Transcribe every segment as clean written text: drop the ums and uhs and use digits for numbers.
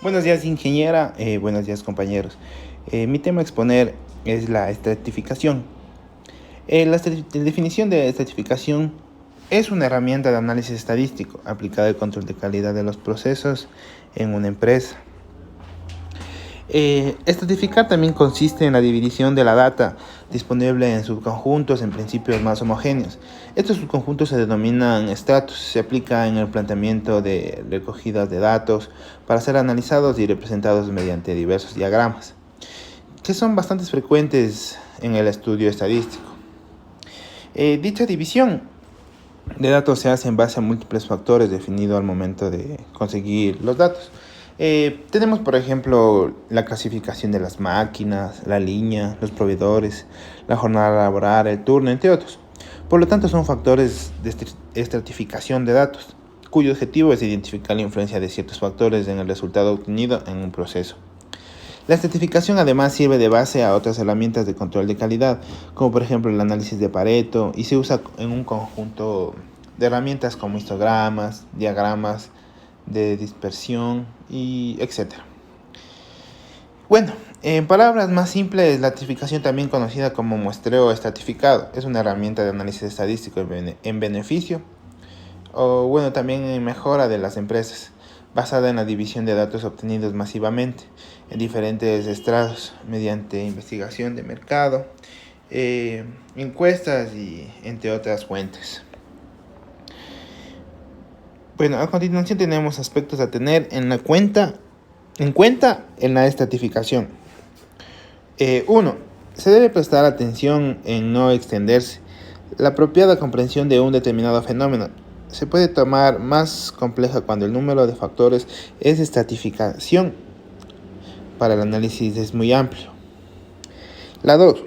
Buenos días, ingeniera. Buenos días, compañeros. Mi tema a exponer es la estratificación. La definición de estratificación es una herramienta de análisis estadístico aplicada al control de calidad de los procesos en una empresa. Estratificar también consiste en la división de la data disponible en subconjuntos en principios más homogéneos. Estos subconjuntos se denominan estratos. Se aplica en el planteamiento de recogidas de datos para ser analizados y representados mediante diversos diagramas, que son bastante frecuentes en el estudio estadístico. Dicha división de datos se hace en base a múltiples factores definidos al momento de conseguir los datos. Tenemos, por ejemplo, la clasificación de las máquinas, la línea, los proveedores, la jornada laboral, el turno, entre otros. Por lo tanto, son factores de estratificación de datos, cuyo objetivo es identificar la influencia de ciertos factores en el resultado obtenido en un proceso. La estratificación además sirve de base a otras herramientas de control de calidad, como por ejemplo el análisis de Pareto, y se usa en un conjunto de herramientas como histogramas, diagramas de dispersión y etc. Bueno, en palabras más simples, la estratificación, también conocida como muestreo estratificado, es una herramienta de análisis estadístico en beneficio o también en mejora de las empresas, basada en la división de datos obtenidos masivamente en diferentes estratos mediante investigación de mercado, encuestas y entre otras fuentes. Bueno, a continuación tenemos aspectos a tener en cuenta en la estratificación. 1. Se debe prestar atención en no extenderse. La apropiada comprensión de un determinado fenómeno se puede tomar más compleja cuando el número de factores es estratificación para el análisis es muy amplio. La 2.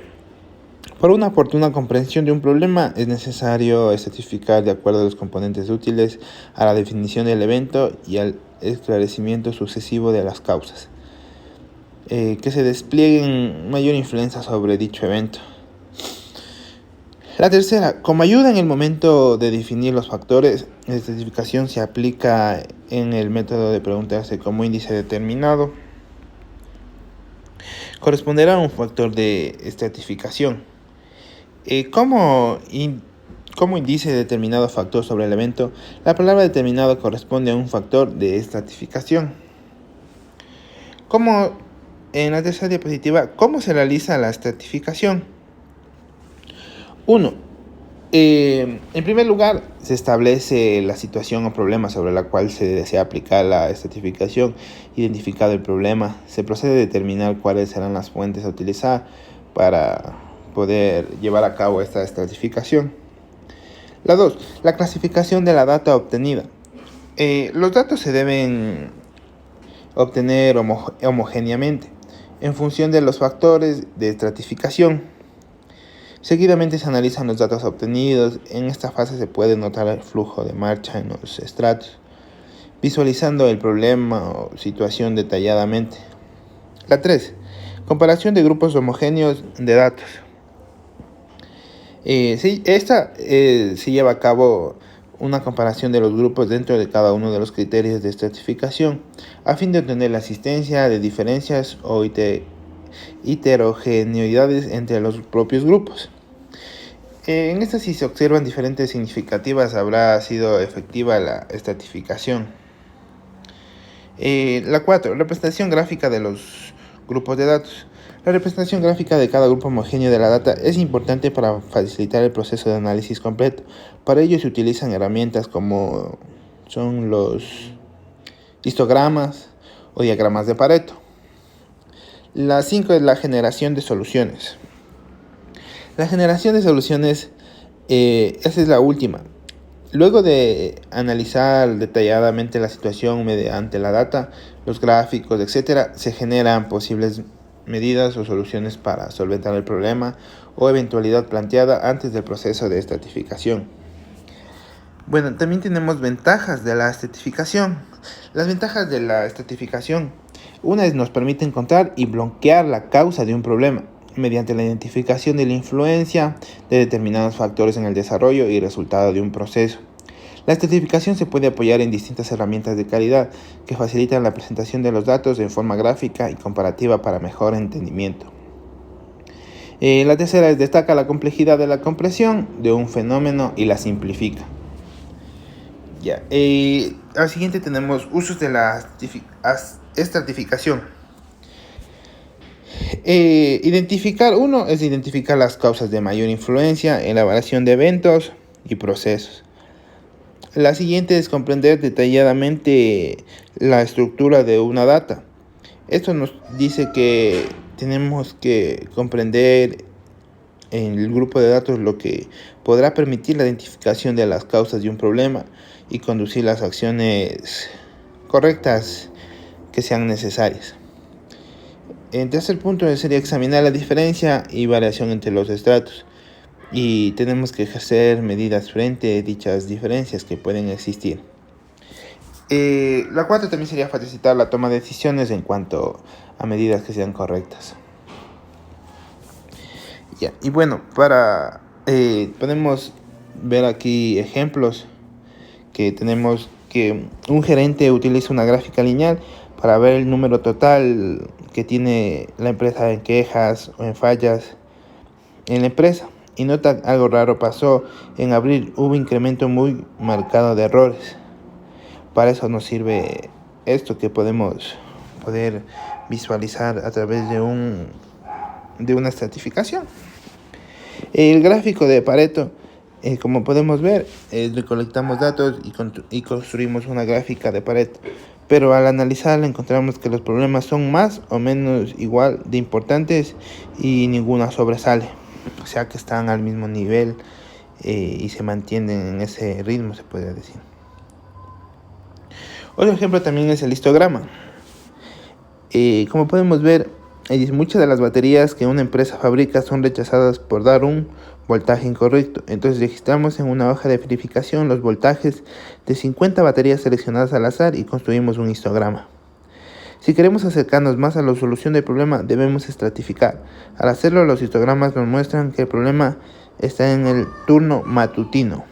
Por una oportuna comprensión de un problema es necesario estratificar de acuerdo a los componentes útiles a la definición del evento y al esclarecimiento sucesivo de las causas, que se desplieguen mayor influencia sobre dicho evento. La tercera, como ayuda en el momento de definir los factores, la estratificación se aplica en el método de preguntarse como índice determinado. Corresponderá a un factor de estratificación. Como índice determinado factor sobre el evento, la palabra determinado corresponde a un factor de estratificación. Como en la tercera diapositiva, ¿cómo se realiza la estratificación? 1. En primer lugar, se establece la situación o problema sobre la cual se desea aplicar la estratificación. Identificado el problema, se procede a determinar cuáles serán las fuentes a utilizar para poder llevar a cabo esta estratificación. La 2. La clasificación de la data obtenida. Los datos se deben obtener homogéneamente en función de los factores de estratificación. Seguidamente se analizan los datos obtenidos. En esta fase se puede notar el flujo de marcha en los estratos, visualizando el problema o situación detalladamente. La 3. Comparación de grupos homogéneos de datos. Se lleva a cabo una comparación de los grupos dentro de cada uno de los criterios de estratificación, a fin de obtener la existencia de diferencias o heterogeneidades entre los propios grupos. En esta, si se observan diferentes significativas, habrá sido efectiva la estratificación. La 4. Representación gráfica de los grupos de datos. La representación gráfica de cada grupo homogéneo de la data es importante para facilitar el proceso de análisis completo. Para ello se utilizan herramientas como son los histogramas o diagramas de Pareto. La 5 es la generación de soluciones. La generación de soluciones, esa es la última. Luego de analizar detalladamente la situación mediante la data, los gráficos, etc., se generan posibles medidas o soluciones para solventar el problema o eventualidad planteada antes del proceso de estratificación. Bueno, también tenemos ventajas de la estratificación. Las ventajas de la estratificación. Una es nos permite encontrar y bloquear la causa de un problema mediante la identificación de la influencia de determinados factores en el desarrollo y resultado de un proceso. La estratificación se puede apoyar en distintas herramientas de calidad que facilitan la presentación de los datos en forma gráfica y comparativa para mejor entendimiento. La tercera es destaca la complejidad de la comprensión de un fenómeno y la simplifica. Ya. Al siguiente tenemos usos de la estratificación. Identificar las causas de mayor influencia en la variación de eventos y procesos. La siguiente es comprender detalladamente la estructura de una data. Esto nos dice que tenemos que comprender en el grupo de datos lo que podrá permitir la identificación de las causas de un problema y conducir las acciones correctas que sean necesarias. El tercer punto sería examinar la diferencia y variación entre los estratos, y tenemos que ejercer medidas frente a dichas diferencias que pueden existir. La cuarta también sería facilitar la toma de decisiones en cuanto a medidas que sean correctas. Ya. Y bueno, podemos ver aquí ejemplos que tenemos que un gerente utiliza una gráfica lineal para ver el número total que tiene la empresa en quejas o en fallas en la empresa, y nota algo raro pasó en abril, hubo incremento muy marcado de errores. Para eso nos sirve esto que podemos poder visualizar a través de una estratificación. El gráfico de Pareto, como podemos ver, recolectamos datos y construimos una gráfica de Pareto, pero al analizarla encontramos que los problemas son más o menos igual de importantes y ninguna sobresale, o sea que están al mismo nivel y se mantienen en ese ritmo, se puede decir. Otro ejemplo también es el histograma. Como podemos ver, muchas de las baterías que una empresa fabrica son rechazadas por dar un voltaje incorrecto. Entonces registramos en una hoja de verificación los voltajes de 50 baterías seleccionadas al azar y construimos un histograma. Si queremos acercarnos más a la solución del problema, debemos estratificar. Al hacerlo, los histogramas nos muestran que el problema está en el turno matutino.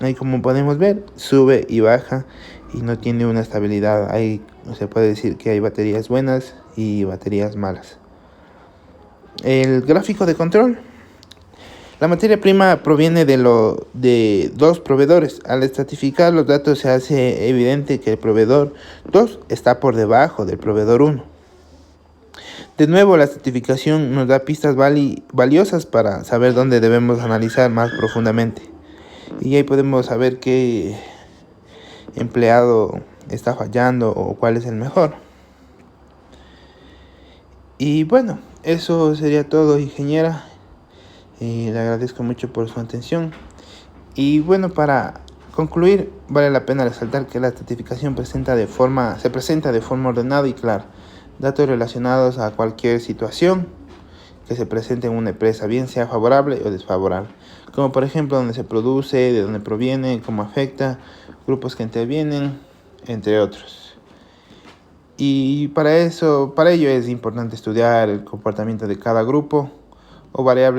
Ahí, como podemos ver, sube y baja y no tiene una estabilidad. Ahí se puede decir que hay baterías buenas y baterías malas. El gráfico de control. La materia prima proviene de dos proveedores. Al estratificar los datos se hace evidente que el proveedor 2 está por debajo del proveedor 1. De nuevo, la estratificación nos da pistas valiosas para saber dónde debemos analizar más profundamente. Y ahí podemos saber qué empleado está fallando o cuál es el mejor. Y bueno, eso sería todo, ingeniera. Le agradezco mucho por su atención. Y bueno, para concluir, vale la pena resaltar que la estratificación se presenta de forma ordenada y clara. Datos relacionados a cualquier situación que se presente en una empresa, bien sea favorable o desfavorable, como por ejemplo dónde se produce, de dónde proviene, cómo afecta, grupos que intervienen, entre otros. Y para ello es importante estudiar el comportamiento de cada grupo o variables